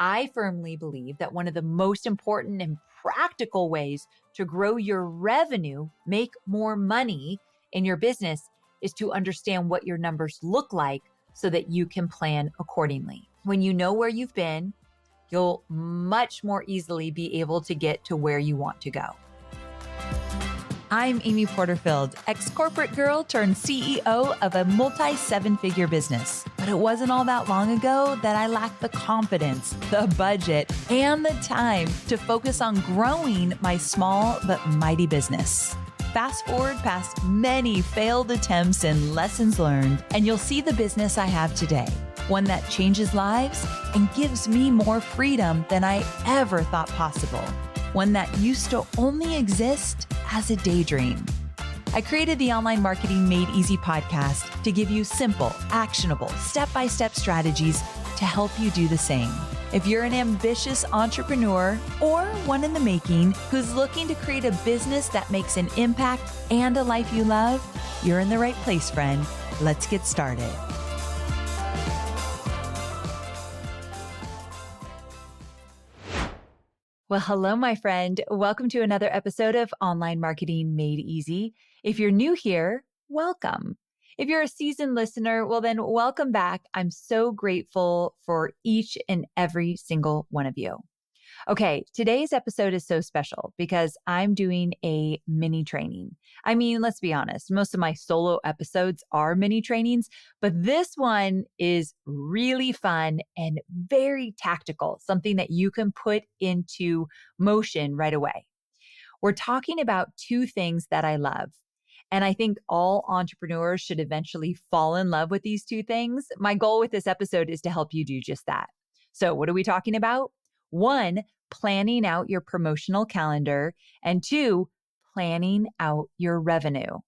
I firmly believe that one of the most important and practical ways to grow your revenue, make more money in your business, is to understand what your numbers look like so that you can plan accordingly. When you know where you've been, you'll much more easily be able to get to where you want to go. I'm Amy Porterfield, ex-corporate girl turned CEO of a multi-seven-figure business. But it wasn't all that long ago that I lacked the confidence, the budget, and the time to focus on growing my small but mighty business. Fast forward past many failed attempts and lessons learned, and you'll see the business I have today. One that changes lives and gives me more freedom than I ever thought possible. One that used to only exist as a daydream. I created the Online Marketing Made Easy podcast to give you simple, actionable, step-by-step strategies to help you do the same. If you're an ambitious entrepreneur or one in the making who's looking to create a business that makes an impact and a life you love, you're in the right place, friend. Let's get started. Well, hello, my friend. Welcome to another episode of Online Marketing Made Easy. If you're new here, welcome. If you're a seasoned listener, well, then welcome back. I'm so grateful for each and every single one of you. Okay, today's episode is so special because I'm doing a mini training. I mean, let's be honest, most of my solo episodes are mini trainings, but this one is really fun and very tactical, something that you can put into motion right away. We're talking about two things that I love. And I think all entrepreneurs should eventually fall in love with these two things. My goal with this episode is to help you do just that. So what are we talking about? One, planning out your promotional calendar, and two, planning out your revenue.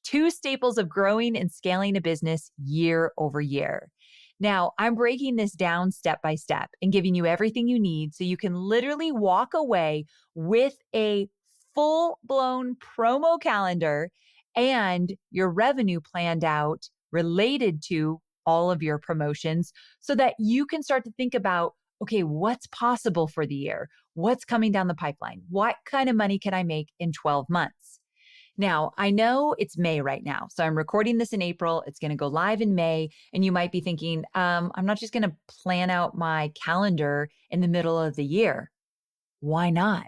Two staples of growing and scaling a business year over year. Now, I'm breaking this down step by step and giving you everything you need so you can literally walk away with a full-blown promo calendar and your revenue planned out related to all of your promotions so that you can start to think about, okay, what's possible for the year? What's coming down the pipeline? What kind of money can I make in 12 months? Now, I know it's May right now, so I'm recording this in April. It's going to go live in May. And you might be thinking, I'm not just going to plan out my calendar in the middle of the year. Why not?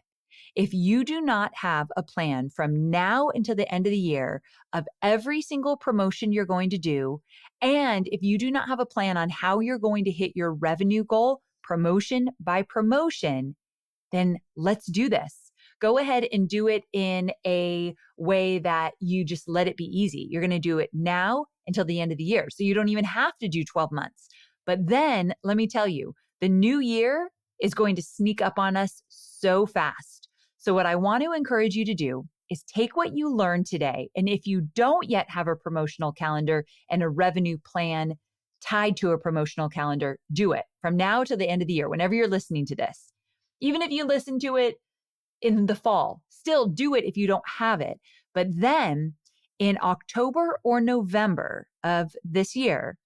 If you do not have a plan from now until the end of the year of every single promotion you're going to do, and if you do not have a plan on how you're going to hit your revenue goal, promotion by promotion, then let's do this. Go ahead and do it in a way that you just let it be easy. You're going to do it now until the end of the year. So you don't even have to do 12 months. But then let me tell you, the new year is going to sneak up on us so fast. So what I want to encourage you to do is take what you learned today. And if you don't yet have a promotional calendar and a revenue plan tied to a promotional calendar, do it from now to the end of the year, whenever you're listening to this. Even if you listen to it in the fall, still do it if you don't have it. But then in October or November of this year,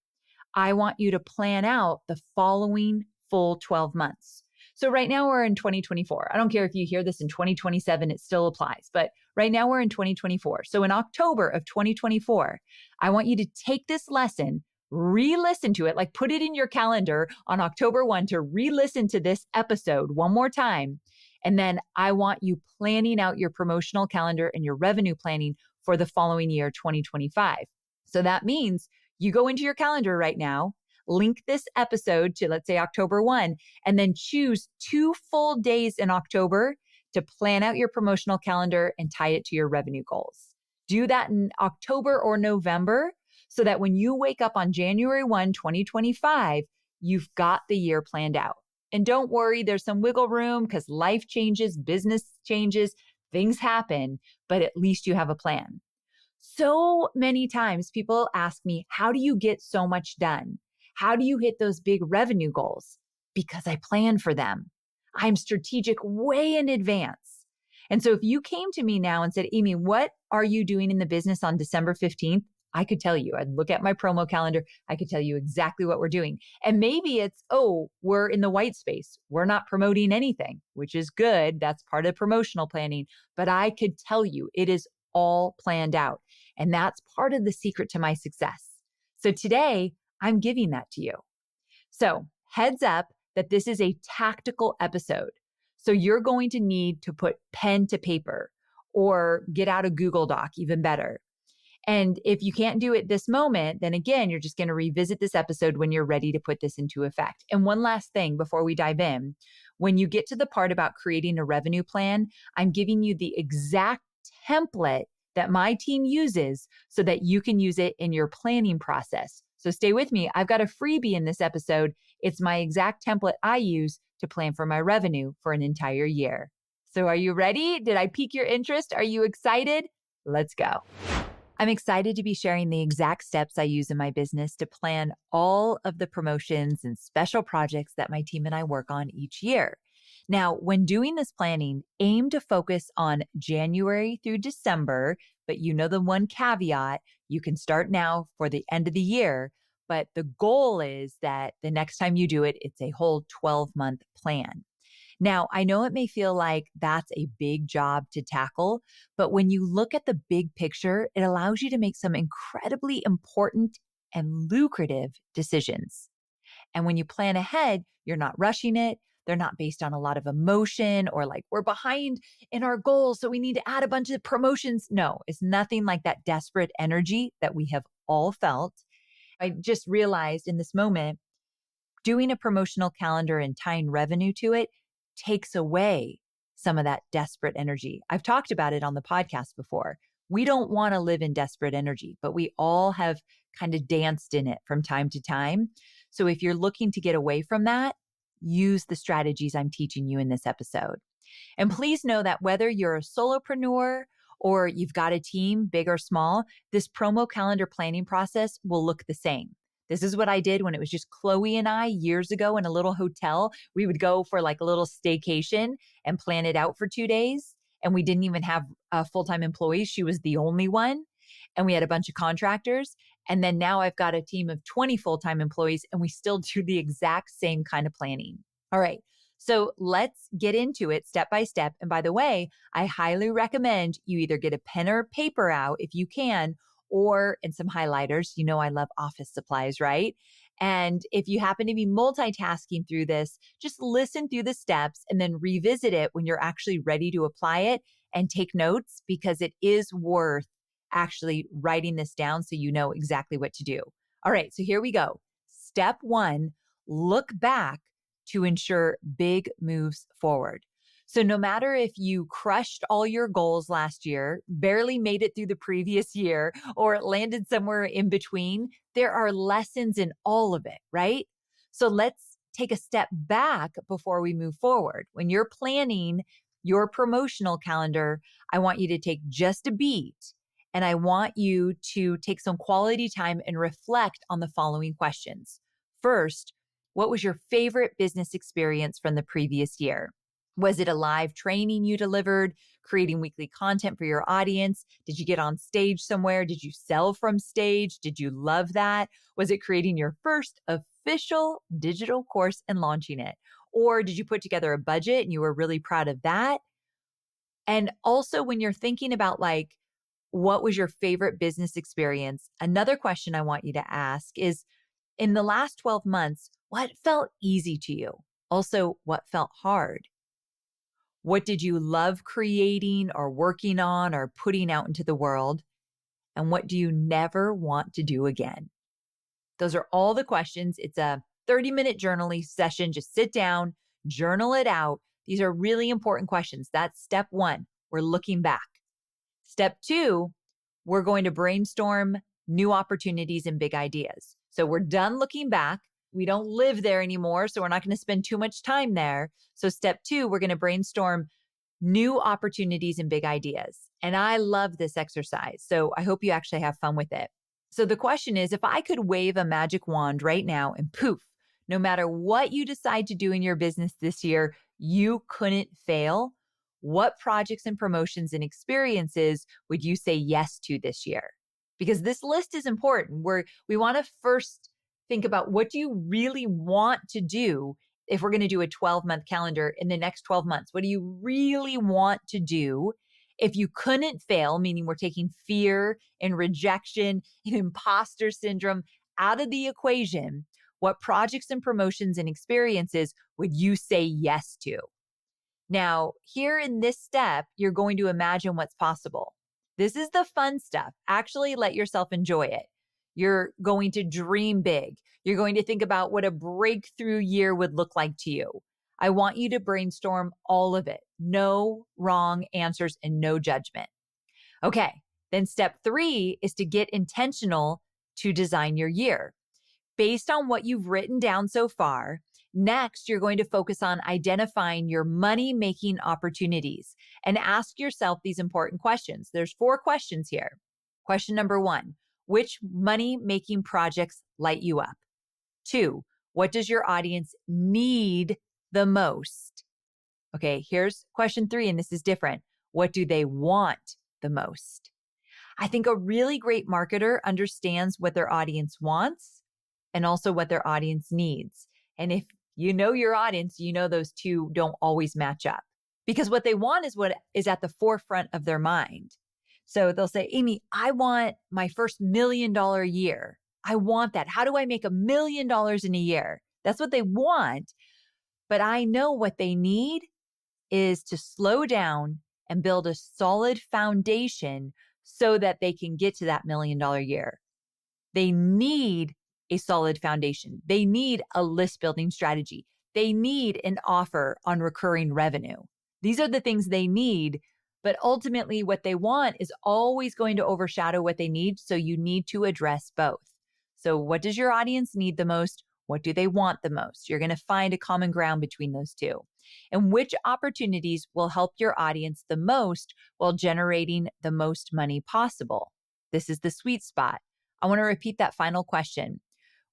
I want you to plan out the following full 12 months. So right now we're in 2024. I don't care if you hear this in 2027, it still applies. But right now we're in 2024. So in October of 2024, I want you to take this lesson, re-listen to it, like put it in your calendar on October 1 to re-listen to this episode one more time. And then I want you planning out your promotional calendar and your revenue planning for the following year, 2025. So that means you go into your calendar right now, link this episode to, let's say, October 1, and then choose 2 full days in October to plan out your promotional calendar and tie it to your revenue goals. Do that in October or November so that when you wake up on January 1, 2025, you've got the year planned out. And don't worry, there's some wiggle room because life changes, business changes, things happen, but at least you have a plan. So many times people ask me, how do you get so much done? How do you hit those big revenue goals? Because I plan for them. I'm strategic way in advance. And so if you came to me now and said, Amy, what are you doing in the business on December 15th? I could tell you. I'd look at my promo calendar. I could tell you exactly what we're doing. And maybe it's, oh, we're in the white space. We're not promoting anything, which is good. That's part of promotional planning. But I could tell you it is all planned out. And that's part of the secret to my success. So today, I'm giving that to you. So heads up that this is a tactical episode. So you're going to need to put pen to paper or get out a Google Doc, even better. And if you can't do it this moment, then again, you're just going to revisit this episode when you're ready to put this into effect. And one last thing before we dive in, when you get to the part about creating a revenue plan, I'm giving you the exact template that my team uses so that you can use it in your planning process. So stay with me. I've got a freebie in this episode. It's my exact template I use to plan for my revenue for an entire year. So are you ready? Did I pique your interest? Are you excited? Let's go. I'm excited to be sharing the exact steps I use in my business to plan all of the promotions and special projects that my team and I work on each year. Now, when doing this planning, aim to focus on January through December, but you know the one caveat, you can start now for the end of the year, but the goal is that the next time you do it, it's a whole 12-month plan. Now, I know it may feel like that's a big job to tackle, but when you look at the big picture, it allows you to make some incredibly important and lucrative decisions. And when you plan ahead, you're not rushing it. They're not based on a lot of emotion or like we're behind in our goals, so we need to add a bunch of promotions. No, it's nothing like that desperate energy that we have all felt. I just realized in this moment, doing a promotional calendar and tying revenue to it takes away some of that desperate energy. I've talked about it on the podcast before. We don't want to live in desperate energy, but we all have kind of danced in it from time to time. So if you're looking to get away from that, use the strategies I'm teaching you in this episode. And please know that whether you're a solopreneur or you've got a team, big or small, this promo calendar planning process will look the same. This is what I did when it was just Chloe and I years ago in a little hotel. We would go for like a little staycation and plan it out for 2 days. And we didn't even have full-time employees. She was the only one. And we had a bunch of contractors. And then now I've got a team of 20 full-time employees and we still do the exact same kind of planning. All right. So let's get into it step by step. And by the way, I highly recommend you either get a pen or paper out if you can, or and some highlighters. You know, I love office supplies, right? And if you happen to be multitasking through this, just listen through the steps and then revisit it when you're actually ready to apply it and take notes, because it is worth actually writing this down so you know exactly what to do. All right, so here we go. Step 1, look back to ensure big moves forward. So no matter if you crushed all your goals last year, barely made it through the previous year, or landed somewhere in between, there are lessons in all of it, right? So let's take a step back before we move forward. When you're planning your promotional calendar, I want you to take just a beat and I want you to take some quality time and reflect on the following questions. First, what was your favorite business experience from the previous year? Was it a live training you delivered, creating weekly content for your audience? Did you get on stage somewhere? Did you sell from stage? Did you love that? Was it creating your first official digital course and launching it? Or did you put together a budget and you were really proud of that? And also when you're thinking about like, what was your favorite business experience? Another question I want you to ask is, in the last 12 months, what felt easy to you? Also, what felt hard? What did you love creating or working on or putting out into the world? And what do you never want to do again? Those are all the questions. It's a 30-minute journaling session. Just sit down, journal it out. These are really important questions. That's step 1. We're looking back. Step 2, we're going to brainstorm new opportunities and big ideas. So we're done looking back. We don't live there anymore, so we're not going to spend too much time there. So step 2, we're going to brainstorm new opportunities and big ideas. And I love this exercise. So I hope you actually have fun with it. So the question is, if I could wave a magic wand right now and poof, no matter what you decide to do in your business this year, you couldn't fail. What projects and promotions and experiences would you say yes to this year? because this list is important. We want to first think about, what do you really want to do? If we're going to do a 12-month calendar in the next 12 months, what do you really want to do? If you couldn't fail, meaning we're taking fear and rejection and imposter syndrome out of the equation, what projects and promotions and experiences would you say yes to? Now, here in this step, you're going to imagine what's possible. This is the fun stuff. Actually, let yourself enjoy it. You're going to dream big. You're going to think about what a breakthrough year would look like to you. I want you to brainstorm all of it. No wrong answers and no judgment. Okay, then step 3 is to get intentional to design your year. Based on what you've written down so far, next, you're going to focus on identifying your money-making opportunities and ask yourself these important questions. There's 4 questions here. Question number 1, which money-making projects light you up? 2, what does your audience need the most? Okay, here's question 3, and this is different. What do they want the most? I think a really great marketer understands what their audience wants and also what their audience needs. And if you know your audience, you know those two don't always match up, because what they want is what is at the forefront of their mind. So they'll say, Amy, I want my first $1 million year. I want that. How do I make $1 million in a year? That's what they want. But I know what they need is to slow down and build a solid foundation so that they can get to that $1 million year. They need a solid foundation. They need a list building strategy. They need an offer on recurring revenue. These are the things they need, but ultimately what they want is always going to overshadow what they need. So you need to address both. So what does your audience need the most? What do they want the most? You're going to find a common ground between those two. And which opportunities will help your audience the most while generating the most money possible? This is the sweet spot. I want to repeat that final question.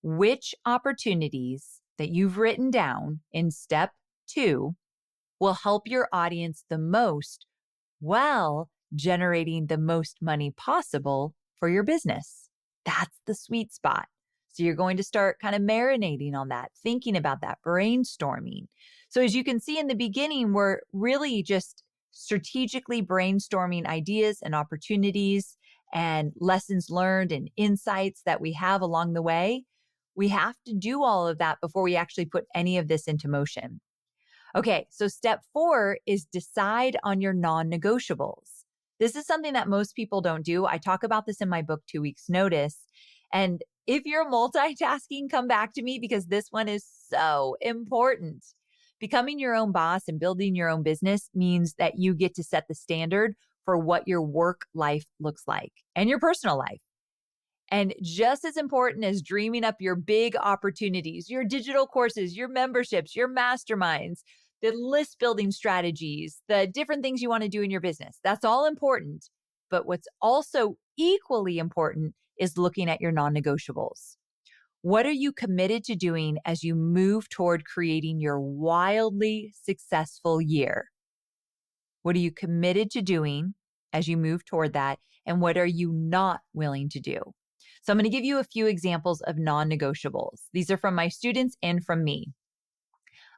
Which opportunities that you've written down in step 2 will help your audience the most while generating the most money possible for your business? That's the sweet spot. So you're going to start kind of marinating on that, thinking about that, brainstorming. So as you can see in the beginning, we're really just strategically brainstorming ideas and opportunities and lessons learned and insights that we have along the way. We have to do all of that before we actually put any of this into motion. Okay, so step 4 is decide on your non-negotiables. This is something that most people don't do. I talk about this in my book, 2 Weeks Notice. And if you're multitasking, come back to me because this one is so important. Becoming your own boss and building your own business means that you get to set the standard for what your work life looks like and your personal life. And just as important as dreaming up your big opportunities, your digital courses, your memberships, your masterminds, the list building strategies, the different things you want to do in your business, that's all important. But what's also equally important is looking at your non-negotiables. What are you committed to doing as you move toward creating your wildly successful year? What are you committed to doing as you move toward that? And what are you not willing to do? So I'm going to give you a few examples of non-negotiables. These are from my students and from me.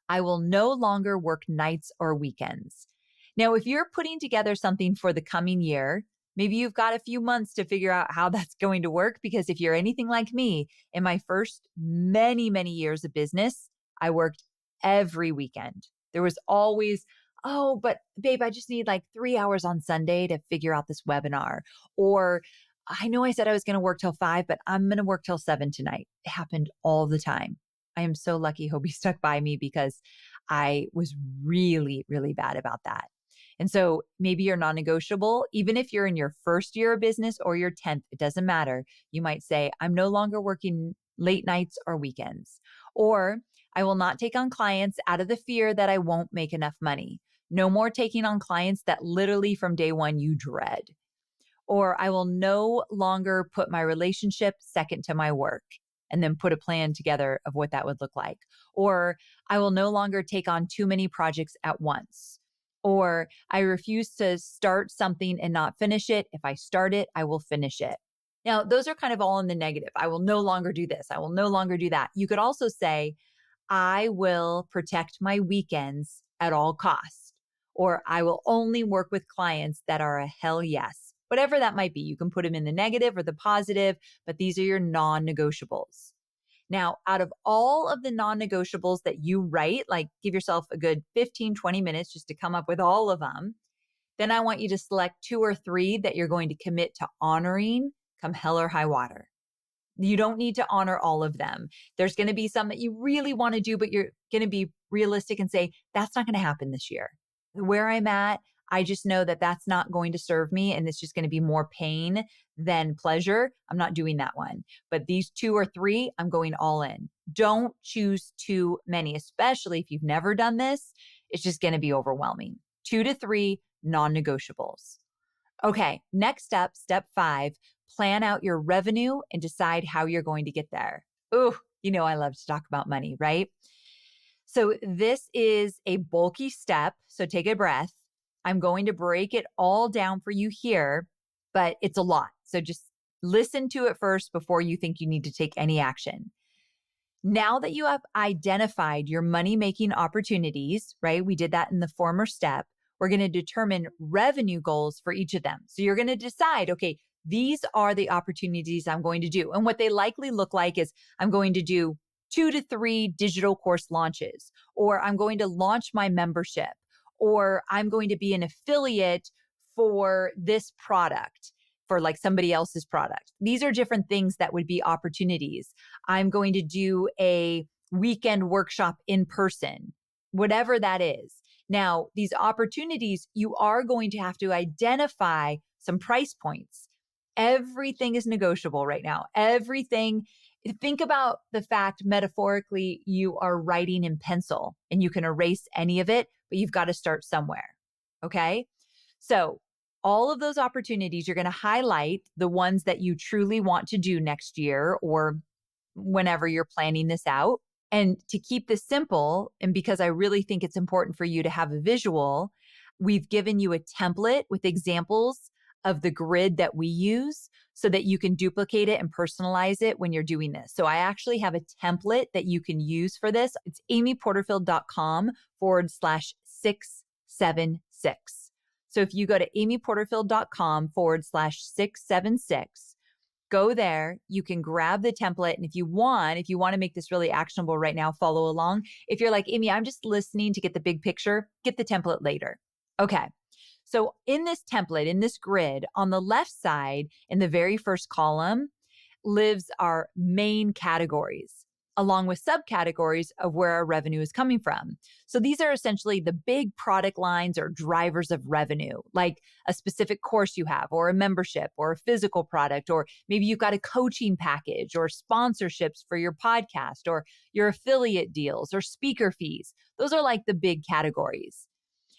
I will no longer work nights or weekends. Now, if you're putting together something for the coming year, maybe you've got a few months to figure out how that's going to work, because if you're anything like me, in my first many, many years of business, I worked every weekend. There was always, oh, but babe, I just need like 3 hours on Sunday to figure out this webinar. Or I know I said I was going to work till 5, but I'm going to work till 7 tonight. It happened all the time. I am so lucky Hobie stuck by me because I was really, really bad about that. And so maybe you're non-negotiable, even if you're in your first year of business or your 10th, it doesn't matter. You might say, I'm no longer working late nights or weekends, or I will not take on clients out of the fear that I won't make enough money. No more taking on clients that literally from day one you dread. Or I will no longer put my relationship second to my work, and then put a plan together of what that would look like. Or I will no longer take on too many projects at once. Or I refuse to start something and not finish it. If I start it, I will finish it. Now, those are kind of all in the negative. I will no longer do this. I will no longer do that. You could also say, I will protect my weekends at all costs, or I will only work with clients that are a hell yes. Whatever that might be, you can put them in the negative or the positive, but these are your non-negotiables. Now, out of all of the non-negotiables that you write, like give yourself a good 15, 20 minutes just to come up with all of them. Then I want you to select 2 or 3 that you're going to commit to honoring come hell or high water. You don't need to honor all of them. There's going to be some that you really want to do, but you're going to be realistic and say, that's not going to happen this year. Where I'm at, I just know that that's not going to serve me and it's just going to be more pain than pleasure. I'm not doing that one. But these 2 or 3, I'm going all in. Don't choose too many, especially if you've never done this. It's just going to be overwhelming. 2 to 3 non-negotiables. Okay, next up, step 5, plan out your revenue and decide how you're going to get there. Ooh, I love to talk about money, right? So this is a bulky step. So take a breath. I'm going to break it all down for you here, but it's a lot. So just listen to it first before you think you need to take any action. Now that you have identified your money-making opportunities, right? We did that in the former step. We're going to determine revenue goals for each of them. So you're going to decide, okay, these are the opportunities I'm going to do. And what they likely look like is I'm going to do 2 to 3 digital course launches, or I'm going to launch my membership, or I'm going to be an affiliate for this product, for like somebody else's product. These are different things that would be opportunities. I'm going to do a weekend workshop in person, whatever that is. Now, these opportunities, you are going to have to identify some price points. Everything is negotiable right now. Everything. Think about the fact, metaphorically, you are writing in pencil and you can erase any of it, but you've got to start somewhere. Okay. So all of those opportunities, you're going to highlight the ones that you truly want to do next year or whenever you're planning this out. And to keep this simple, and because I really think it's important for you to have a visual, we've given you a template with examples of the grid that we use so that you can duplicate it and personalize it when you're doing this. So I actually have a template that you can use for this. It's amyporterfield.com/676. So if you go to amyporterfield.com/676, go there, you can grab the template. And if you want to make this really actionable right now, follow along. If you're like, Amy, I'm just listening to get the big picture, get the template later. Okay. So in this template, in this grid, on the left side, in the very first column, lives our main categories, along with subcategories of where our revenue is coming from. So these are essentially the big product lines or drivers of revenue, like a specific course you have, or a membership, or a physical product, or maybe you've got a coaching package, or sponsorships for your podcast, or your affiliate deals, or speaker fees. Those are like the big categories.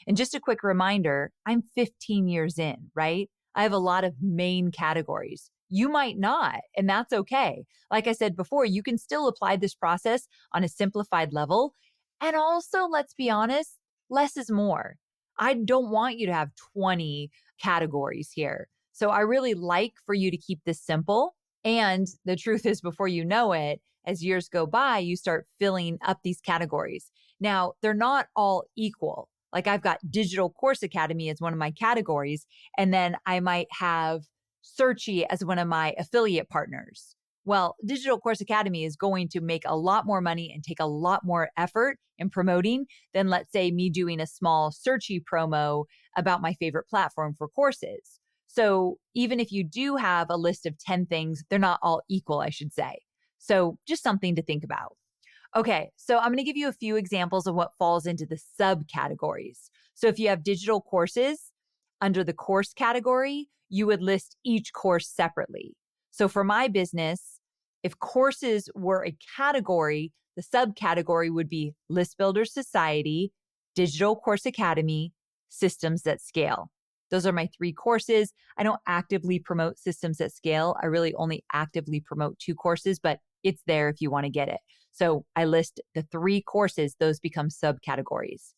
And just a quick reminder, I'm 15 years in, right? I have a lot of main categories. You might not, and that's okay. Like I said before, you can still apply this process on a simplified level. And also, let's be honest, less is more. I don't want you to have 20 categories here. So I really like for you to keep this simple. And the truth is, before you know it, as years go by, you start filling up these categories. Now, they're not all equal. Like I've got Digital Course Academy as one of my categories, and then I might have Searchy as one of my affiliate partners. Well, Digital Course Academy is going to make a lot more money and take a lot more effort in promoting than, let's say, me doing a small Searchy promo about my favorite platform for courses. So even if you do have a list of 10 things, they're not all equal, I should say. So just something to think about. Okay, so I'm going to give you a few examples of what falls into the subcategories. So if you have digital courses, under the course category, you would list each course separately. So for my business, if courses were a category, the subcategory would be List Builder Society, Digital Course Academy, Systems That Scale. Those are my 3 courses. I don't actively promote Systems That Scale. I really only actively promote 2 courses, but it's there if you want to get it. So I list the 3 courses, those become subcategories.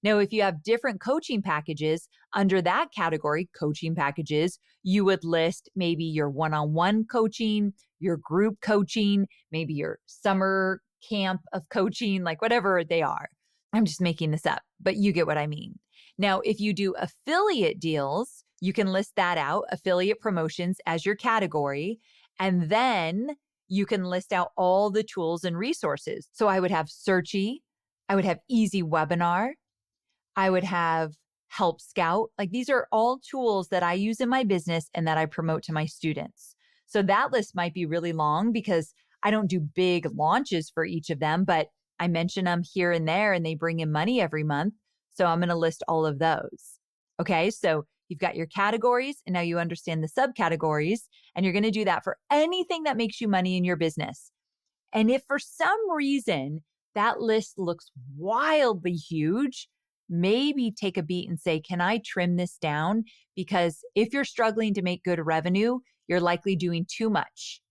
Now, if you have different coaching packages, under that category, coaching packages, you would list maybe your one-on-one coaching, your group coaching, maybe your summer camp of coaching, like whatever they are. I'm just making this up, but you get what I mean. Now, if you do affiliate deals, you can list that out, affiliate promotions as your category, and then you can list out all the tools and resources. So I would have Searchy, I would have Easy Webinar, I would have Help Scout. Like these are all tools that I use in my business and that I promote to my students. So that list might be really long because I don't do big launches for each of them, but I mention them here and there and they bring in money every month. So I'm going to list all of those. Okay. So you've got your categories and now you understand the subcategories and you're going to do that for anything that makes you money in your business. And if for some reason that list looks wildly huge, maybe take a beat and say, can I trim this down? Because if you're struggling to make good revenue, you're likely doing too much.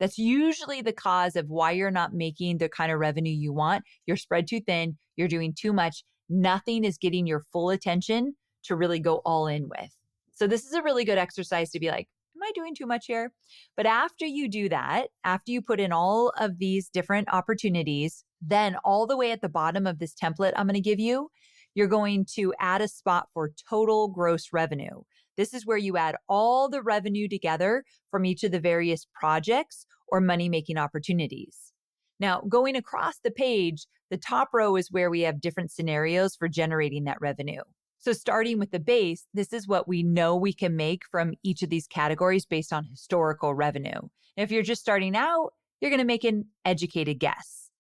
That's usually the cause of why you're not making the kind of revenue you want. You're spread too thin. You're doing too much. Nothing is getting your full attention to really go all in with. So this is a really good exercise to be like, am I doing too much here? But after you do that, after you put in all of these different opportunities, then all the way at the bottom of this template I'm going to give you, you're going to add a spot for total gross revenue. This is where you add all the revenue together from each of the various projects or money-making opportunities. Now, going across the page, the top row is where we have different scenarios for generating that revenue. So starting with the base, this is what we know we can make from each of these categories based on historical revenue. And if you're just starting out, you're going to make an educated guess.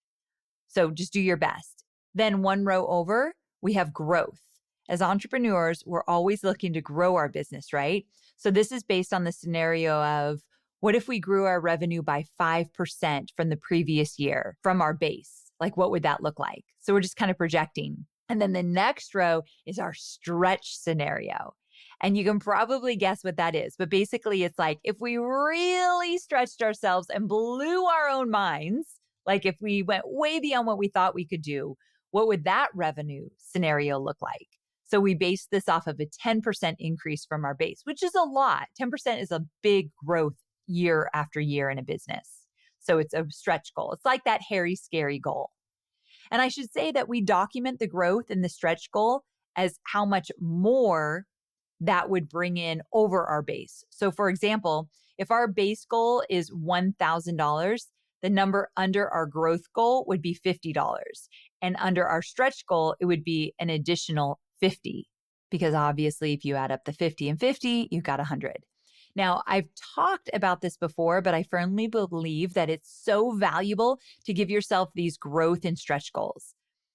So just do your best. Then one row over, we have growth. As entrepreneurs, we're always looking to grow our business, right? So this is based on the scenario of what if we grew our revenue by 5% from the previous year from our base? Like, what would that look like? So we're just kind of projecting. And then the next row is our stretch scenario. And you can probably guess what that is. But basically, it's like if we really stretched ourselves and blew our own minds, like if we went way beyond what we thought we could do, what would that revenue scenario look like? So we base this off of a 10% increase from our base, which is a lot. 10% is a big growth year after year in a business. So it's a stretch goal. It's like that hairy, scary goal. And I should say that we document the growth in the stretch goal as how much more that would bring in over our base. So for example, if our base goal is $1,000, the number under our growth goal would be $50. And under our stretch goal, it would be an additional 50, because obviously if you add up the 50 and 50, you've got 100. Now, I've talked about this before, but I firmly believe that it's so valuable to give yourself these growth and stretch goals.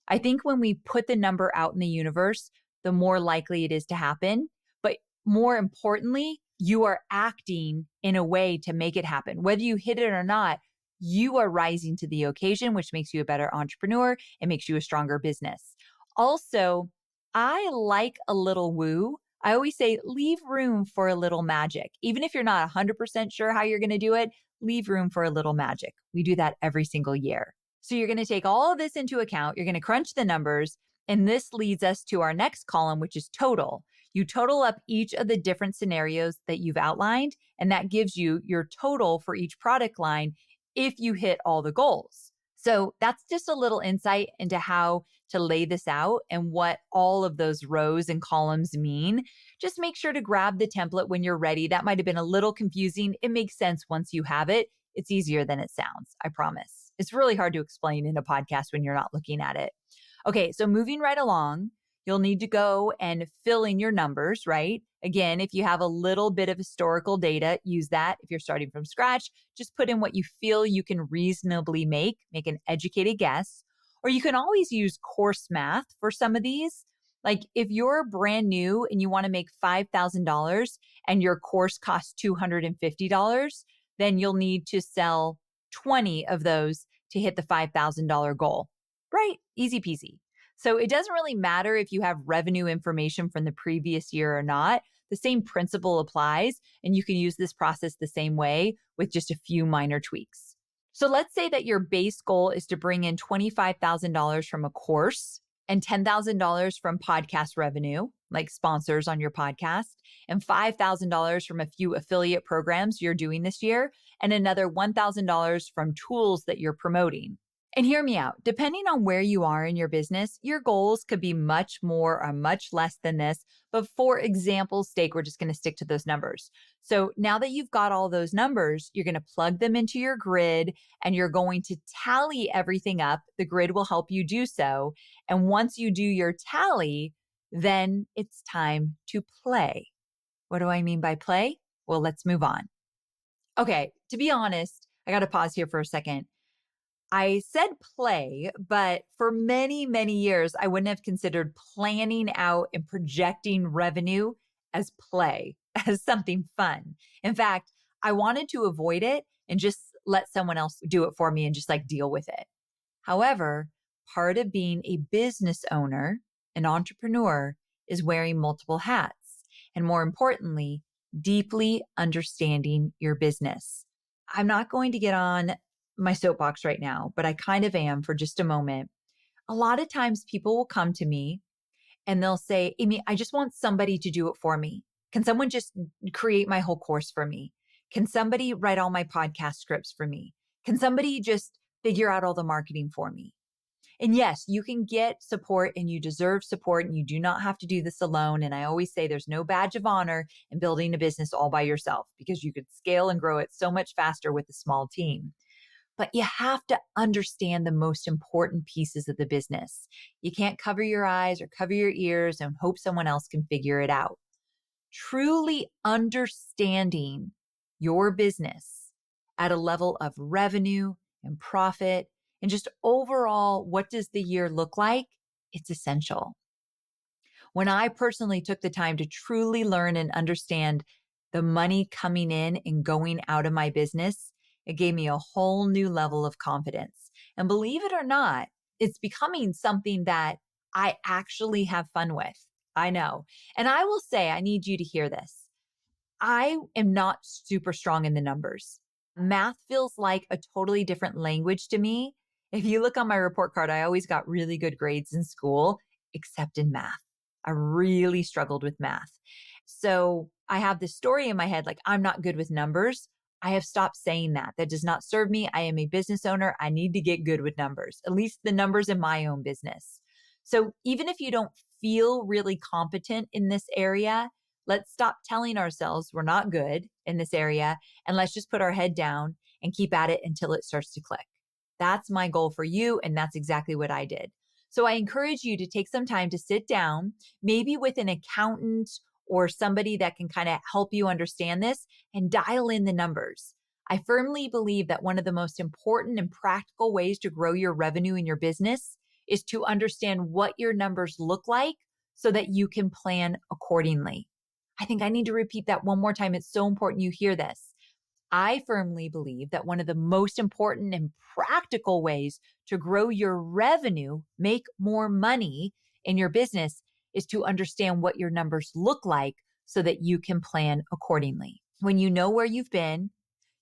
I think when we put the number out in the universe, the more likely it is to happen. But more importantly, you are acting in a way to make it happen. Whether you hit it or not, you are rising to the occasion, which makes you a better entrepreneur and makes you a stronger business. Also, I like a little woo. I always say, leave room for a little magic. Even if you're not 100% sure how you're going to do it, leave room for a little magic. We do that every single year. So you're going to take all of this into account. You're going to crunch the numbers. And this leads us to our next column, which is total. You total up each of the different scenarios that you've outlined, and that gives you your total for each product line if you hit all the goals. So that's just a little insight into how to lay this out and what all of those rows and columns mean. Just make sure to grab the template when you're ready. That might have been a little confusing. It makes sense once you have it. It's easier than it sounds, I promise. It's really hard to explain in a podcast when you're not looking at it. Okay, so moving right along, you'll need to go and fill in your numbers, right? Again, if you have a little bit of historical data, use that. If you're starting from scratch, just put in what you feel you can reasonably make an educated guess. Or you can always use course math for some of these. Like if you're brand new and you want to make $5,000 and your course costs $250, then you'll need to sell 20 of those to hit the $5,000 goal. Right? Easy peasy. So it doesn't really matter if you have revenue information from the previous year or not. The same principle applies, and you can use this process the same way with just a few minor tweaks. So let's say that your base goal is to bring in $25,000 from a course, and $10,000 from podcast revenue, like sponsors on your podcast, and $5,000 from a few affiliate programs you're doing this year, and another $1,000 from tools that you're promoting. And hear me out. Depending on where you are in your business, your goals could be much more or much less than this. But for example's sake, we're just going to stick to those numbers. So now that you've got all those numbers, you're going to plug them into your grid and you're going to tally everything up. The grid will help you do so. And once you do your tally, then it's time to play. What do I mean by play? Well, let's move on. Okay, to be honest, I got to pause here for a second. I said play, but for many, many years, I wouldn't have considered planning out and projecting revenue as play, as something fun. In fact, I wanted to avoid it and just let someone else do it for me and just like deal with it. However, part of being a business owner, an entrepreneur, is wearing multiple hats. And more importantly, deeply understanding your business. I'm not going to get on my soapbox right now, but I kind of am for just a moment. A lot of times people will come to me and they'll say, Amy, I just want somebody to do it for me. Can someone just create my whole course for me? Can somebody write all my podcast scripts for me? Can somebody just figure out all the marketing for me? And yes, you can get support and you deserve support and you do not have to do this alone. And I always say there's no badge of honor in building a business all by yourself because you could scale and grow it so much faster with a small team. But you have to understand the most important pieces of the business. You can't cover your eyes or cover your ears and hope someone else can figure it out. Truly understanding your business at a level of revenue and profit and just overall, what does the year look like? It's essential. When I personally took the time to truly learn and understand the money coming in and going out of my business, it gave me a whole new level of confidence. And believe it or not, it's becoming something that I actually have fun with. I know. And I will say, I need you to hear this. I am not super strong in the numbers. Math feels like a totally different language to me. If you look on my report card, I always got really good grades in school, except in math. I really struggled with math. So I have this story in my head, like I'm not good with numbers. I have stopped saying that. That does not serve me. I am a business owner. I need to get good with numbers, at least the numbers in my own business. So even if you don't feel really competent in this area, let's stop telling ourselves we're not good in this area and let's just put our head down and keep at it until it starts to click. That's my goal for you. And that's exactly what I did. So I encourage you to take some time to sit down, maybe with an accountant or somebody that can kind of help you understand this and dial in the numbers. I firmly believe that one of the most important and practical ways to grow your revenue in your business is to understand what your numbers look like so that you can plan accordingly. I think I need to repeat that one more time. It's so important you hear this. I firmly believe that one of the most important and practical ways to grow your revenue, make more money in your business is to understand what your numbers look like so that you can plan accordingly. When you know where you've been,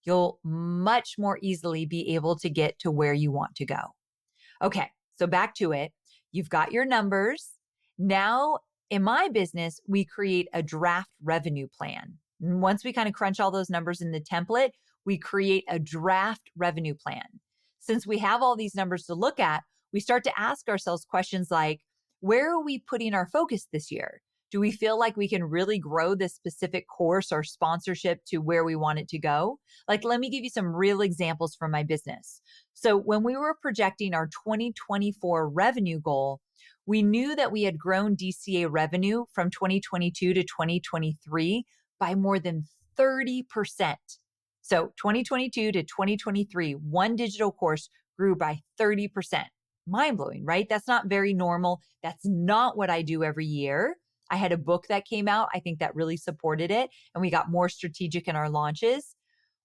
you'll much more easily be able to get to where you want to go. Okay, so back to it. You've got your numbers. Now, in my business, we create a draft revenue plan. And once we kind of crunch all those numbers in the template, we create a draft revenue plan. Since we have all these numbers to look at, we start to ask ourselves questions like, where are we putting our focus this year? Do we feel like we can really grow this specific course or sponsorship to where we want it to go? Like, let me give you some real examples from my business. So when we were projecting our 2024 revenue goal, we knew that we had grown DCA revenue from 2022 to 2023 by more than 30%. So 2022 to 2023, one digital course grew by 30%. Mind-blowing, right? That's not very normal. That's not what I do every year. I had a book that came out. I think that really supported it. And we got more strategic in our launches.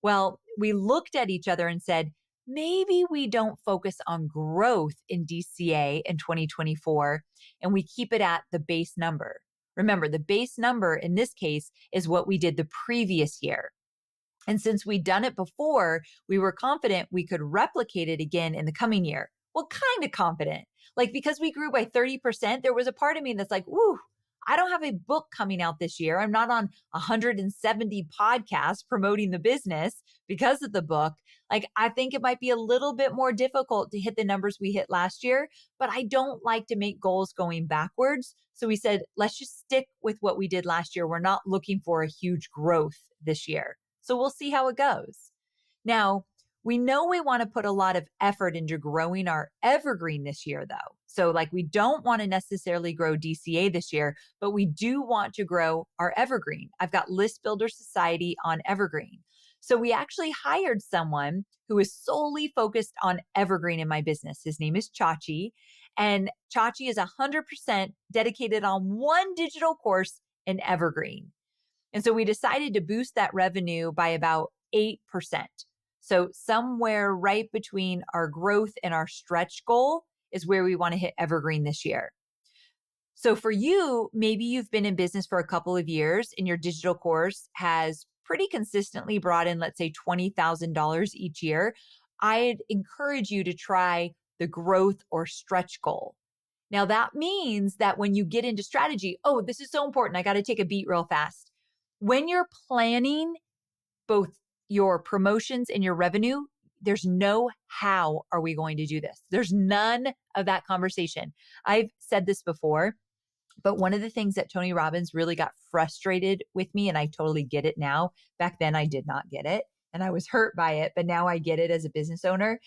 Well, we looked at each other and said, maybe we don't focus on growth in DCA in 2024 and we keep it at the base number. Remember, the base number in this case is what we did the previous year. And since we'd done it before, we were confident we could replicate it again in the coming year. Well, kind of confident. Like because we grew by 30%, there was a part of me that's like, woo, I don't have a book coming out this year. I'm not on 170 podcasts promoting the business because of the book. Like, I think it might be a little bit more difficult to hit the numbers we hit last year, but I don't like to make goals going backwards. So we said, let's just stick with what we did last year. We're not looking for a huge growth this year. So we'll see how it goes. Now, we know we want to put a lot of effort into growing our evergreen this year, though. So like we don't want to necessarily grow DCA this year, but we do want to grow our evergreen. I've got List Builder Society on evergreen. So we actually hired someone who is solely focused on evergreen in my business. His name is Chachi, and Chachi is 100% dedicated on one digital course in evergreen. And so we decided to boost that revenue by about 8%. So somewhere right between our growth and our stretch goal is where we want to hit evergreen this year. So for you, maybe you've been in business for a couple of years and your digital course has pretty consistently brought in, let's say, $20,000 each year. I'd encourage you to try the growth or stretch goal. Now that means that when you get into strategy, oh, this is so important. I got to take a beat real fast. When you're planning both your promotions and your revenue, there's no how are we going to do this? There's none of that conversation. I've said this before, but one of the things that Tony Robbins really got frustrated with me, and I totally get it now. Back then I did not get it and I was hurt by it, but now I get it as a business owner.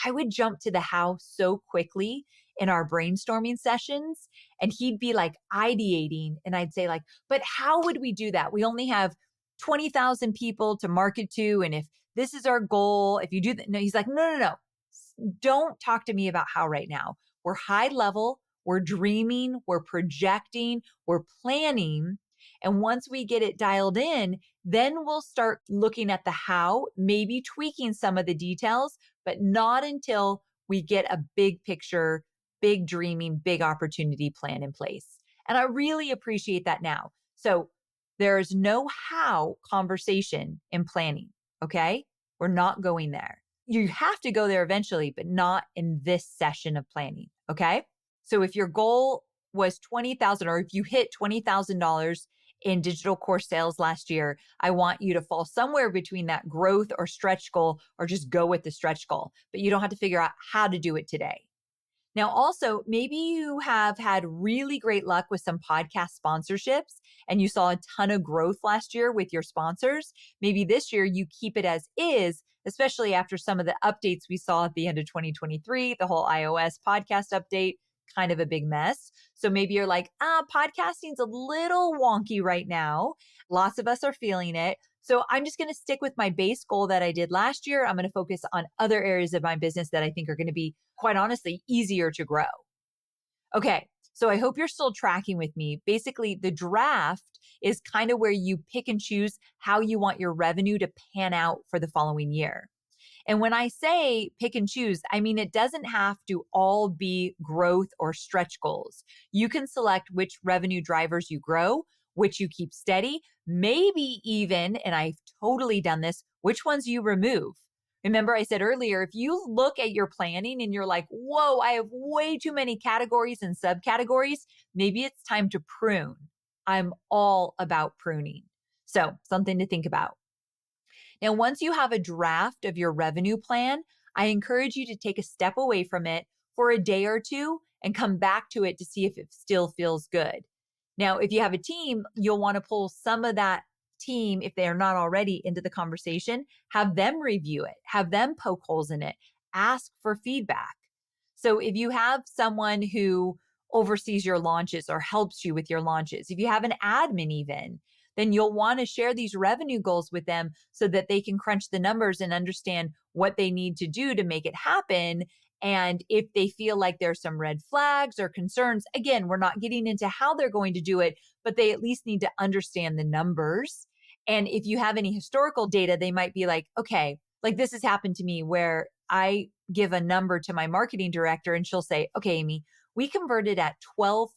I would jump to the how so quickly in our brainstorming sessions, and he'd be like ideating and I'd say like, but how would we do that? We only have 20,000 people to market to. And if this is our goal, if you do that, no, he's like, no. Don't talk to me about how right now. We're high level, we're dreaming, we're projecting, we're planning. And once we get it dialed in, then we'll start looking at the how, maybe tweaking some of the details, but not until we get a big picture, big dreaming, big opportunity plan in place. And I really appreciate that now. So there's no how conversation in planning, okay? We're not going there. You have to go there eventually, but not in this session of planning, okay? So if your goal was $20,000 or if you hit $20,000 in digital course sales last year, I want you to fall somewhere between that growth or stretch goal or just go with the stretch goal, but you don't have to figure out how to do it today. Now, also, maybe you have had really great luck with some podcast sponsorships and you saw a ton of growth last year with your sponsors. Maybe this year you keep it as is, especially after some of the updates we saw at the end of 2023, the whole iOS podcast update, kind of a big mess. So maybe you're like, podcasting's a little wonky right now. Lots of us are feeling it. So I'm just going to stick with my base goal that I did last year. I'm going to focus on other areas of my business that I think are going to be, quite honestly, easier to grow. Okay, so I hope you're still tracking with me. Basically, the draft is kind of where you pick and choose how you want your revenue to pan out for the following year. And when I say pick and choose, I mean, it doesn't have to all be growth or stretch goals. You can select which revenue drivers you grow, which you keep steady, maybe even, and I've totally done this, which ones you remove. Remember, I said earlier, if you look at your planning and you're like, whoa, I have way too many categories and subcategories, maybe it's time to prune. I'm all about pruning. So something to think about. Now, once you have a draft of your revenue plan, I encourage you to take a step away from it for a day or two and come back to it to see if it still feels good. Now, if you have a team, you'll want to pull some of that team, if they are not already, into the conversation, have them review it, have them poke holes in it, ask for feedback. So if you have someone who oversees your launches or helps you with your launches, if you have an admin even, then you'll want to share these revenue goals with them so that they can crunch the numbers and understand what they need to do to make it happen. And if they feel like there's some red flags or concerns, again, we're not getting into how they're going to do it, but they at least need to understand the numbers. And if you have any historical data, they might be like, okay, like this has happened to me where I give a number to my marketing director and she'll say, okay, Amy, we converted at 12%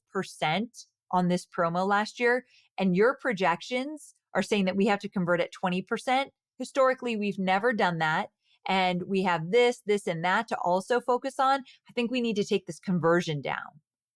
on this promo last year, and your projections are saying that we have to convert at 20%. Historically, we've never done that. and we have this, this, and that to also focus on. I think we need to take this conversion down.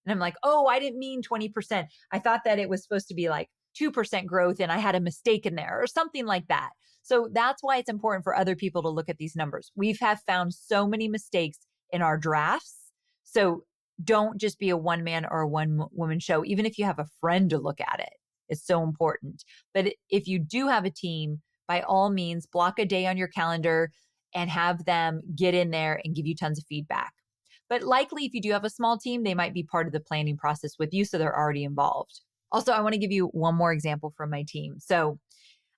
And I'm like, oh, I didn't mean 20%. I thought that it was supposed to be like 2% growth and I had a mistake in there or something like that. So that's why it's important for other people to look at these numbers. We've have found so many mistakes in our drafts. So don't just be a one man or a one woman show, even if you have a friend to look at it. It's so important. But if you do have a team, by all means, block a day on your calendar and have them get in there and give you tons of feedback. But likely, if you do have a small team, they might be part of the planning process with you, so they're already involved. Also, I want to give you one more example from my team. So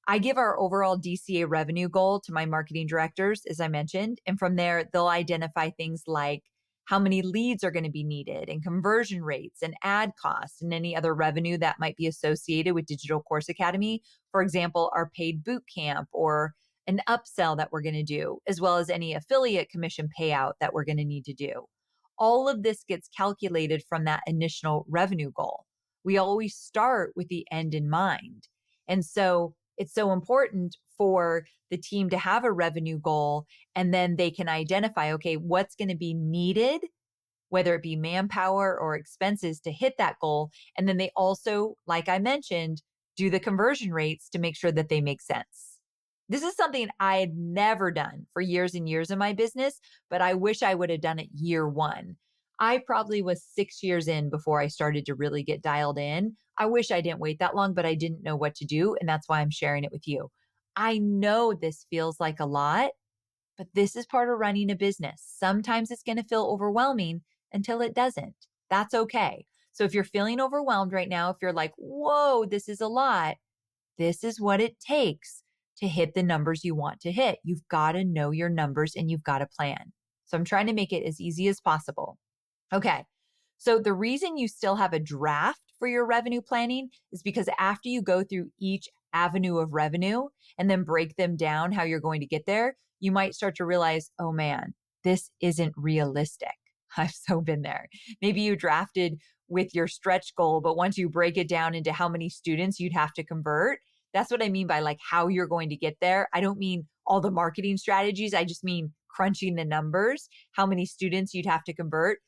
I give our overall DCA revenue goal to my marketing directors, as I mentioned. And from there, they'll identify things like how many leads are going to be needed and conversion rates and ad costs and any other revenue that might be associated with Digital Course Academy. For example, our paid boot camp or an upsell that we're going to do, as well as any affiliate commission payout that we're going to need to do. All of this gets calculated from that initial revenue goal. We always start with the end in mind. And so it's so important for the team to have a revenue goal, and then they can identify, okay, what's going to be needed, whether it be manpower or expenses to hit that goal. And then they also, like I mentioned, do the conversion rates to make sure that they make sense. This is something I had never done for years and years in my business, but I wish I would have done it year one. I probably was 6 years in before I started to really get dialed in. I wish I didn't wait that long, but I didn't know what to do. And that's why I'm sharing it with you. I know this feels like a lot, but this is part of running a business. Sometimes it's going to feel overwhelming until it doesn't. That's okay. So if you're feeling overwhelmed right now, if you're like, whoa, this is a lot, this is what it takes to hit the numbers you want to hit. You've got to know your numbers and you've got to plan. So I'm trying to make it as easy as possible. Okay. So the reason you still have a draft for your revenue planning is because after you go through each avenue of revenue and then break them down how you're going to get there, you might start to realize, oh man, this isn't realistic. I've so been there. Maybe you drafted with your stretch goal, but once you break it down into how many students you'd have to convert, that's what I mean by like how you're going to get there. I don't mean all the marketing strategies. I just mean crunching the numbers, how many students you'd have to convert.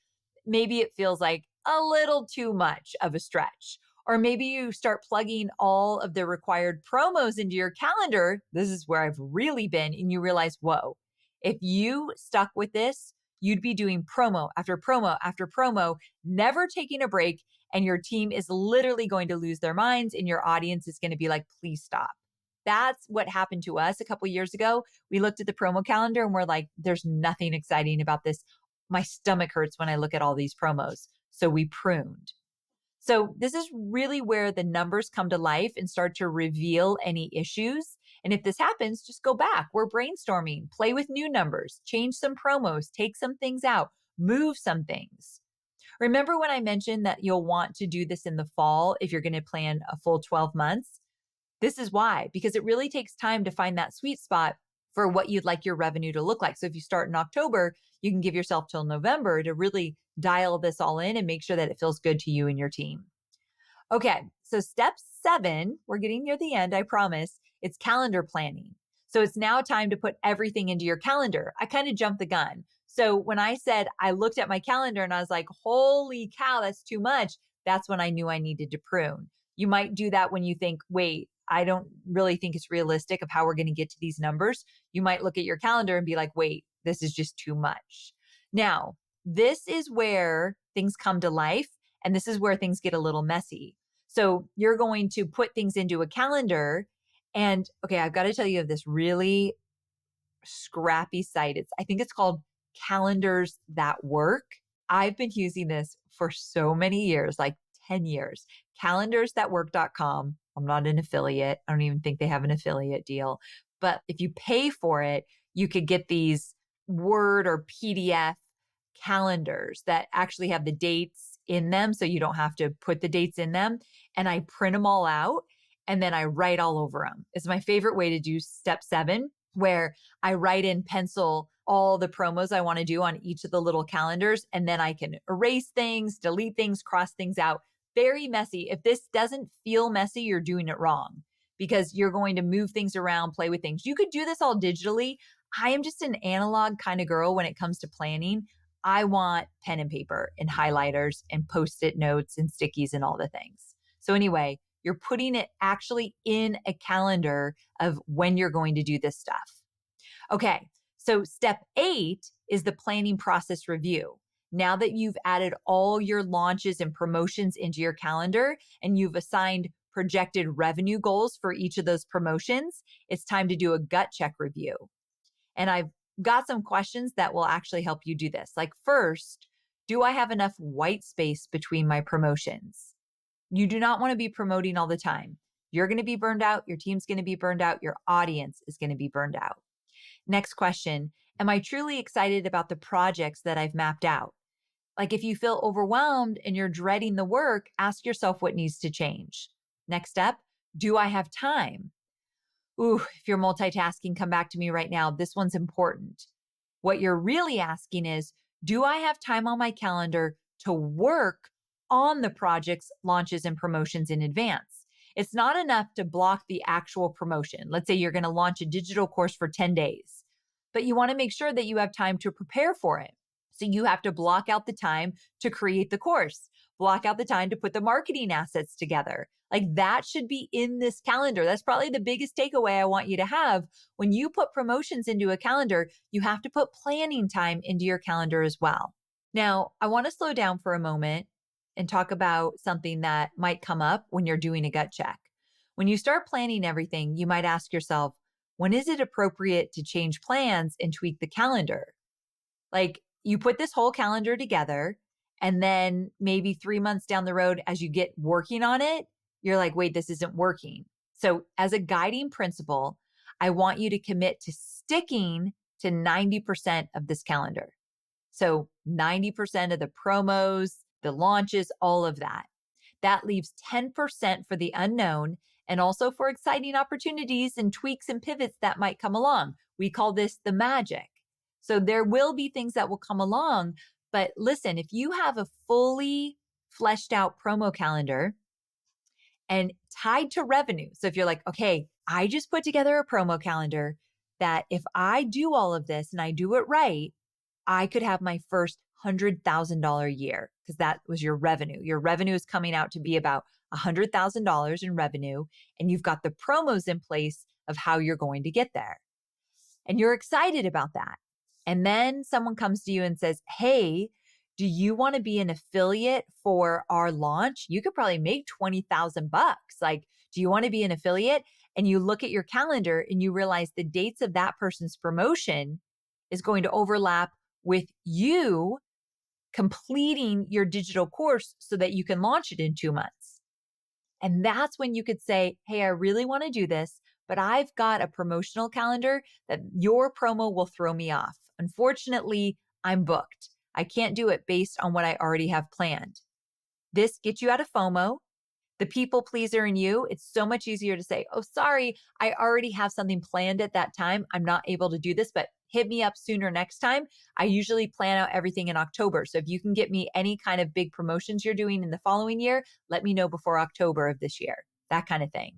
Maybe it feels like a little too much of a stretch. Or maybe you start plugging all of the required promos into your calendar. This is where I've really been. And you realize, whoa, if you stuck with this, you'd be doing promo after promo after promo, never taking a break. And your team is literally going to lose their minds and your audience is going to be like, please stop. That's what happened to us a couple of years ago. We looked at the promo calendar and we're like, there's nothing exciting about this. My stomach hurts when I look at all these promos. So we pruned. So this is really where the numbers come to life and start to reveal any issues. And if this happens, just go back. We're brainstorming, play with new numbers, change some promos, take some things out, move some things. Remember when I mentioned that you'll want to do this in the fall if you're going to plan a full 12 months? This is why, because it really takes time to find that sweet spot for what you'd like your revenue to look like. So if you start in October, you can give yourself till November to really dial this all in and make sure that it feels good to you and your team. Okay, so step 7, we're getting near the end, I promise. It's calendar planning. So it's now time to put everything into your calendar. I kind of jumped the gun. So when I said I looked at my calendar and I was like, holy cow, that's too much, that's when I knew I needed to prune. You might do that when you think, wait, I don't really think it's realistic of how we're going to get to these numbers. You might look at your calendar and be like, wait, this is just too much. Now, this is where things come to life, and this is where things get a little messy. So you're going to put things into a calendar, and okay, I've got to tell you of this really scrappy site. I think it's called Calendars That Work. I've been using this for so many years, like 10 years. Calendarsthatwork.com. I'm not an affiliate. I don't even think they have an affiliate deal. But if you pay for it, you could get these Word or PDF calendars that actually have the dates in them. So you don't have to put the dates in them. And I print them all out and then I write all over them. It's my favorite way to do step 7, where I write in pencil all the promos I want to do on each of the little calendars. And then I can erase things, delete things, cross things out. Very messy. If this doesn't feel messy, you're doing it wrong, because you're going to move things around, play with things. You could do this all digitally. I am just an analog kind of girl when it comes to planning. I want pen and paper and highlighters and post-it notes and stickies and all the things. So anyway, you're putting it actually in a calendar of when you're going to do this stuff. Okay, so step 8 is the planning process review. Now that you've added all your launches and promotions into your calendar and you've assigned projected revenue goals for each of those promotions, it's time to do a gut check review. And I've got some questions that will actually help you do this. Like, first, do I have enough white space between my promotions? You do not want to be promoting all the time. You're going to be burned out. Your team's going to be burned out. Your audience is going to be burned out. Next question, am I truly excited about the projects that I've mapped out? Like, if you feel overwhelmed and you're dreading the work, ask yourself what needs to change. Next step, do I have time? Ooh, if you're multitasking, come back to me right now. This one's important. What you're really asking is, do I have time on my calendar to work on the project's launches and promotions in advance? It's not enough to block the actual promotion. Let's say you're going to launch a digital course for 10 days, but you want to make sure that you have time to prepare for it. So you have to block out the time to create the course, block out the time to put the marketing assets together. Like, that should be in this calendar. That's probably the biggest takeaway I want you to have. When you put promotions into a calendar, you have to put planning time into your calendar as well. Now, I want to slow down for a moment and talk about something that might come up when you're doing a gut check. When you start planning everything, you might ask yourself, when is it appropriate to change plans and tweak the calendar? Like, you put this whole calendar together, and then maybe 3 months down the road, as you get working on it, you're like, wait, this isn't working. So as a guiding principle, I want you to commit to sticking to 90% of this calendar. So 90% of the promos, the launches, all of that. That leaves 10% for the unknown and also for exciting opportunities and tweaks and pivots that might come along. We call this the magic. So there will be things that will come along. But listen, if you have a fully fleshed out promo calendar and tied to revenue. So if you're like, okay, I just put together a promo calendar that if I do all of this and I do it right, I could have my first $100,000 year, because that was your revenue. Your revenue is coming out to be about $100,000 in revenue, and you've got the promos in place of how you're going to get there. And you're excited about that. And then someone comes to you and says, hey, do you want to be an affiliate for our launch? You could probably make 20,000 bucks. Like, do you want to be an affiliate? And you look at your calendar and you realize the dates of that person's promotion is going to overlap with you completing your digital course so that you can launch it in 2 months. And that's when you could say, hey, I really want to do this, but I've got a promotional calendar that your promo will throw me off. Unfortunately, I'm booked. I can't do it based on what I already have planned. This gets you out of FOMO. The people pleaser in you, it's so much easier to say, oh, sorry, I already have something planned at that time. I'm not able to do this, but hit me up sooner next time. I usually plan out everything in October. So if you can get me any kind of big promotions you're doing in the following year, let me know before October of this year, that kind of thing.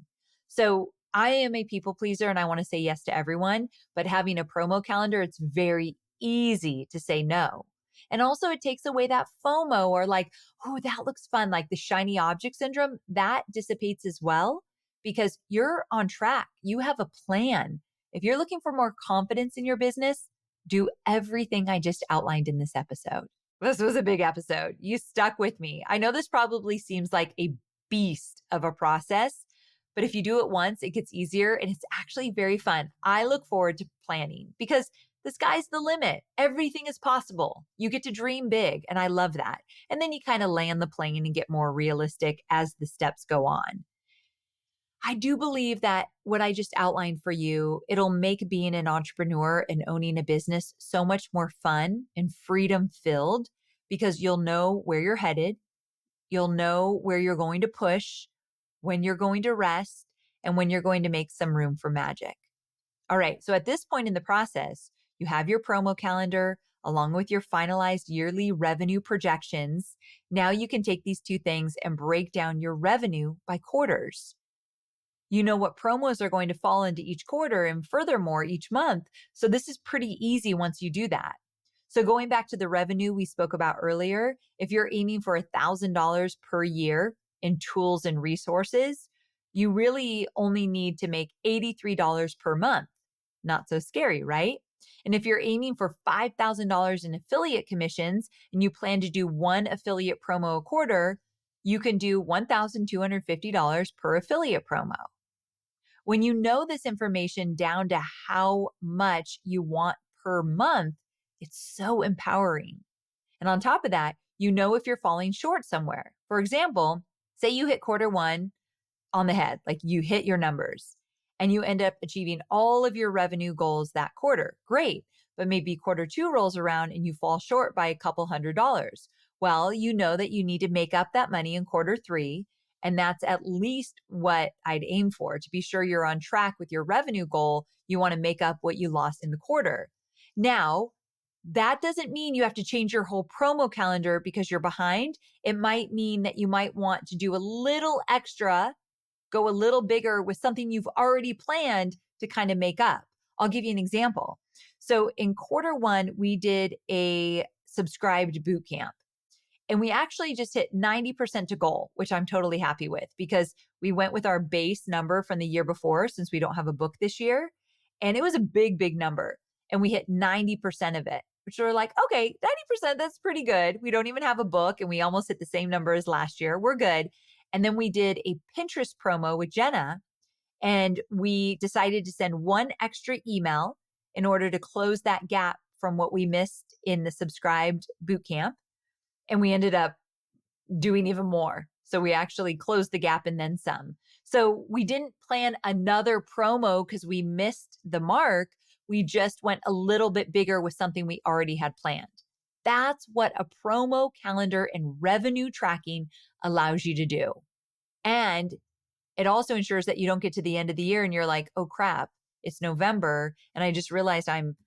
So I am a people pleaser and I want to say yes to everyone, but having a promo calendar, it's very easy to say no. And also it takes away that FOMO or like, oh, that looks fun. Like the shiny object syndrome, that dissipates as well because you're on track. You have a plan. If you're looking for more confidence in your business, do everything I just outlined in this episode. This was a big episode. You stuck with me. I know this probably seems like a beast of a process, but if you do it once, it gets easier and it's actually very fun. I look forward to planning because the sky's the limit. Everything is possible. You get to dream big, and I love that. And then you kind of land the plane and get more realistic as the steps go on. I do believe that what I just outlined for you, it'll make being an entrepreneur and owning a business so much more fun and freedom filled because you'll know where you're headed. You'll know where you're going to push, when you're going to rest, and when you're going to make some room for magic. All right. So at this point in the process, you have your promo calendar along with your finalized yearly revenue projections. Now you can take these two things and break down your revenue by quarters. You know what promos are going to fall into each quarter and furthermore each month. So this is pretty easy once you do that. So going back to the revenue we spoke about earlier, if you're aiming for $1,000 per year in tools and resources, you really only need to make $83 per month. Not so scary, right? And if you're aiming for $5,000 in affiliate commissions and you plan to do one affiliate promo a quarter, you can do $1,250 per affiliate promo. When you know this information down to how much you want per month, it's so empowering. And on top of that, you know if you're falling short somewhere. For example, say you hit quarter one on the head, like you hit your numbers and you end up achieving all of your revenue goals that quarter. Great. But maybe quarter two rolls around and you fall short by a couple $100. Well, you know that you need to make up that money in quarter three. And that's at least what I'd aim for. To be sure you're on track with your revenue goal, you want to make up what you lost in the quarter. Now, that doesn't mean you have to change your whole promo calendar because you're behind. It might mean that you might want to do a little extra, go a little bigger with something you've already planned to kind of make up. I'll give you an example. So in quarter one, we did a subscribed boot camp. And we actually just hit 90% to goal, which I'm totally happy with because we went with our base number from the year before since we don't have a book this year. And it was a big, big number. And we hit 90% of it, which we're like, okay, 90%, that's pretty good. We don't even have a book and we almost hit the same number as last year. We're good. And then we did a Pinterest promo with Jenna and we decided to send one extra email in order to close that gap from what we missed in the subscribed boot camp. And we ended up doing even more. So we actually closed the gap and then some. So we didn't plan another promo because we missed the mark. We just went a little bit bigger with something we already had planned. That's what a promo calendar and revenue tracking allows you to do. And it also ensures that you don't get to the end of the year and you're like, oh crap, it's November. And I just realized I'm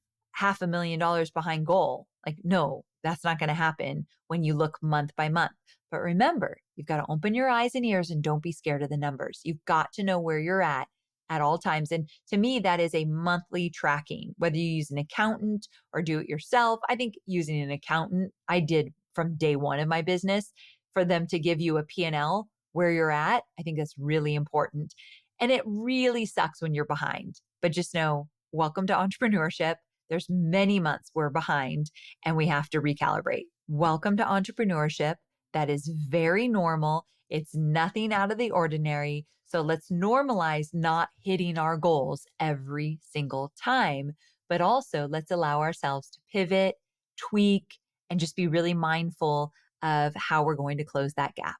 $500,000 behind goal. Like, no, that's not going to happen when you look month by month. But remember, you've got to open your eyes and ears and don't be scared of the numbers. You've got to know where you're at all times. And to me, that is a monthly tracking, whether you use an accountant or do it yourself. I think using an accountant, I did from day one of my business for them to give you a P&L where you're at. I think that's really important. And it really sucks when you're behind, but just know, welcome to entrepreneurship. There's many months we're behind and we have to recalibrate. Welcome to entrepreneurship. That is very normal. It's nothing out of the ordinary. So let's normalize not hitting our goals every single time, but also let's allow ourselves to pivot, tweak, and just be really mindful of how we're going to close that gap.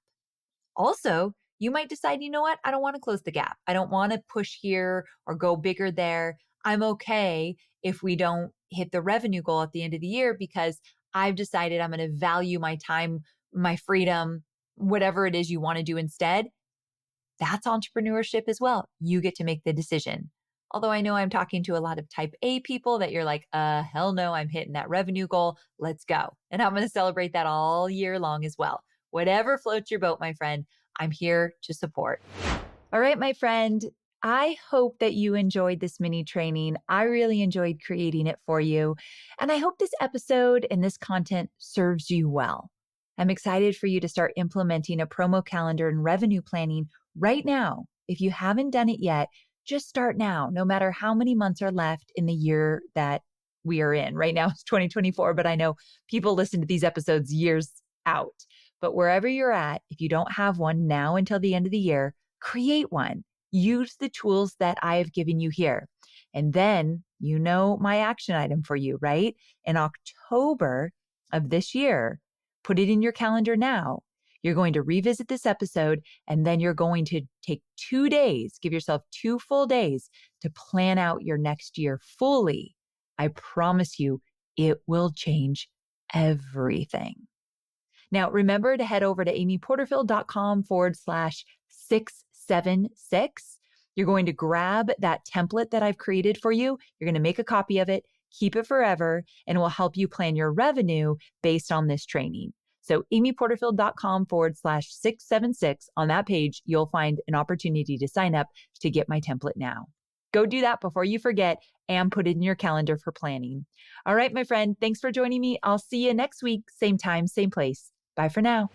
Also, you might decide, you know what? I don't want to close the gap. I don't want to push here or go bigger there. I'm okay if we don't hit the revenue goal at the end of the year because I've decided I'm going to value my time, my freedom, whatever it is you want to do instead. That's entrepreneurship as well. You get to make the decision. Although I know I'm talking to a lot of type A people that you're like, hell no, I'm hitting that revenue goal. Let's go. And I'm going to celebrate that all year long as well. Whatever floats your boat, my friend, I'm here to support. All right, my friend, I hope that you enjoyed this mini training. I really enjoyed creating it for you. And I hope this episode and this content serves you well. I'm excited for you to start implementing a promo calendar and revenue planning right now. If you haven't done it yet, just start now, no matter how many months are left in the year that we are in. Right now it's 2024, but I know people listen to these episodes years out. But wherever you're at, if you don't have one now until the end of the year, create one. Use the tools that I have given you here. And then you know my action item for you, right? In October of this year, put it in your calendar now. You're going to revisit this episode and then you're going to take 2 days, give yourself 2 full days to plan out your next year fully. I promise you, it will change everything. Now, remember to head over to amyporterfield.com/676. You're going to grab that template that I've created for you. You're going to make a copy of it, keep it forever, and it will help you plan your revenue based on this training. So amyporterfield.com/676. On that page, you'll find an opportunity to sign up to get my template now. Go do that before you forget and put it in your calendar for planning. All right, my friend, thanks for joining me. I'll see you next week, same time, same place. Bye for now.